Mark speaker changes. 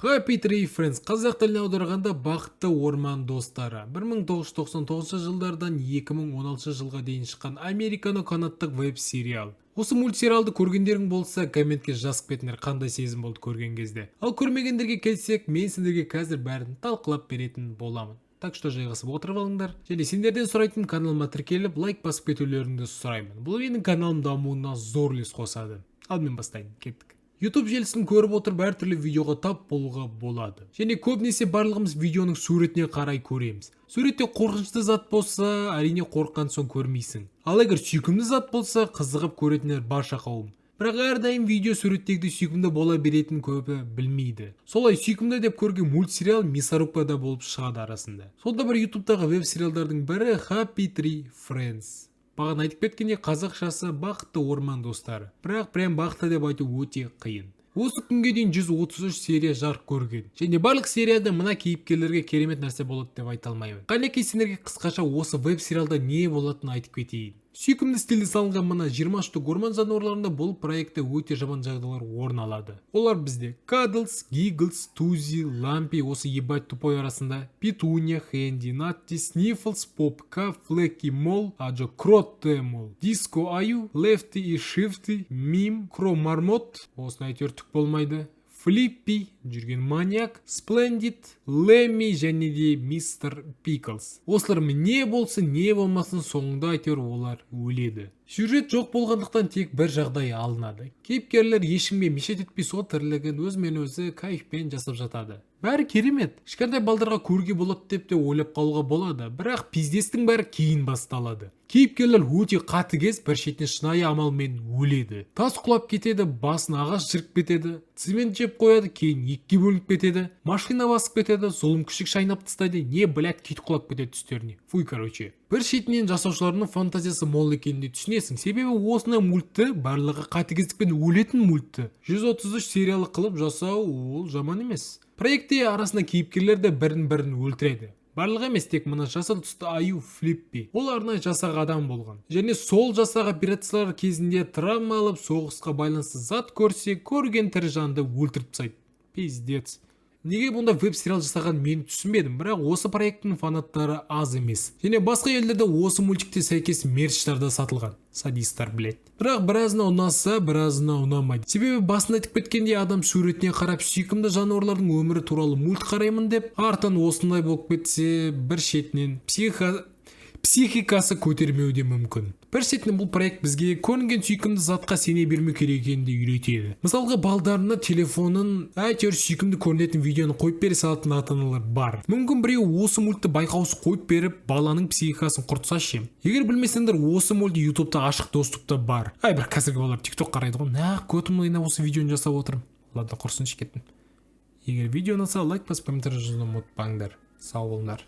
Speaker 1: Happy Tree Friends қазақ тіліне аударғанда бақытты орман достары. 1999 жылдардан 2016 жылға дейін шыққан американо канадтық веб-сериал. Осы мультсериалды көргендерің болса, комментке жазып кетіңдер қандай сезім болды көрген кезде. Ал көрмегендерге келсек, мен сендерге қазір бәрін талқылап беретін боламын. Так что жайғасып отырып алыңдар. Және сендерден сұрайтын каналыма тіркеліп, лайк басып кетулеріңді сұраймын. Бұл менің каналым дамуына зор үлес қосады. Ал мен бастайын, кеттік. YouTube желісін көріп отырып әртүрлі видеоға тап болуға болады. Және көбінесе барлығымыз видеоның суретіне қарай көреміз. Суретте қорқынышты зат болса, әрине қорыққан соң көрмейсің. Ал егер сүйкімді зат болса, қызығып көретіндер барша қауым. Бірақ әрдайым видео суреттегідей сүйкімді бола беретін көбі білмейді. Солай сүйкімді деп көрген мультсериал мясорубкада болып шығады арасында. Сонда бір YouTube'дағы веб-сериалдардың бірі Happy Tree Friends. Бағана айтып кеткенде қазақшасы бақытты орман достары. Бірақ прям бақытты деп айту өте қиын. Осы күнге дейін 133 серия жарық көрген. Және барлық серияда мына кейіпкерлерге керемет нәрсе болады деп айта алмаймын. Қанекей сендерге қысқаша осы веб-сериалда не болатынын айтып кетейін. Сүйкімді стилде салынған мына 20 штук орман жануарларында бұл проектте өте жаман жағдайлар орын алады. Олар бізде Cuddles, Giggles, Tuzi, Лампи, осы ебать тупой арасында, Петуния, Хэнди, Натти, Снифлс, Попка, Флеки, Мол, Аджо, Кротте, Мол, Диско, Аю, Лефти и Шифти, Мим, Кро, Мармот, осыны әйтеуір түк болмайды, Флиппи, жүрген маньяк, Сплендид, Лемми және де Мистер Пиклс. Осылар не болсын, не болмасын соңында әйтеуір олар өледі. Сюжет жоқ болғандықтан тек бір жағдай алынады. Кейіпкерлер ешкімге мешет етпей сол тірлігін өзімен өзі кайфпен жасап жатады. Бәрі керемет. Ешқандай балдарға көруге болады деп те ойлап қалуға болады, бірақ пиздестің бәрі кейін басталады. Кейіпкерлер өте қатыгез, бір шетінен шынайы амалмен өледі. Тас құлап кетеді, басын ағаш жырып кетеді, цемент жеп қояды, кейін екіге бөлініп кетеді, машина басып кетеді, зұлым күшік шайнап тастайды, не блядь кит құлап кетеді түстеріне. Фуй, короче. Бір шетінен жасаушыларының фантазиясы мол екенін түсінесің. Себебі осындай мультты барлығы қатыгездікпен өлетін мультты 133 сериалы қылып жасау ол жаман емес. Проектте арасында кейіпкерлер де бірін-бірін өлтіреді. Барлығы емес, тек мына жасыл түсті Аю, Флиппи. Ол арнайы жасақ адам болған. Және сол жасақ операциялар кезінде травма алып, соғысқа байланысты зат көрсе, көрген тірі жанды өлтіріп тастайды. Пиздец. Неге бұнда веб-сериал жасаған мен түсінбедім, бірақ осы проекттің фанаттары аз емес. Және басқа елдерде осы мультикте сәйкес мерчтарда сатылған. Садистар, блядь. Бірақ біразына ұнаса, біразына ұнамайды. Себебі басында айтып кеткенде адам суретіне қарап сүйкімді жануарлардың өмірі туралы мульт қараймын деп, артынан осындай болып кетсе, бір шетінен психикасы көтермеуі де мүмкін. Бір шетінен бұл проект бізге көрінген сүйкімді затқа сене бермеу керек екенін үйретеді. Мысалға балдарына телефонын әйтеуір сүйкімді көрінетін видеоны қойып бере салатын ата-аналар бар. Мүмкін біреу осы мультты байқаусыз қойып беріп, баланың психикасын құртса ше. Егер білмесеңдер, осы мульт YouTube'да ашық доступта бар. Бір қазіргі балалар TikTok қарайды ғой. Көтім ойна осы видеоны жасап отырмын. Ладно, құрсыншы кеттім. Егер видео ұнаса, лайк басып комментарий жазуды ұмытпаңдар. Сау болыңдар.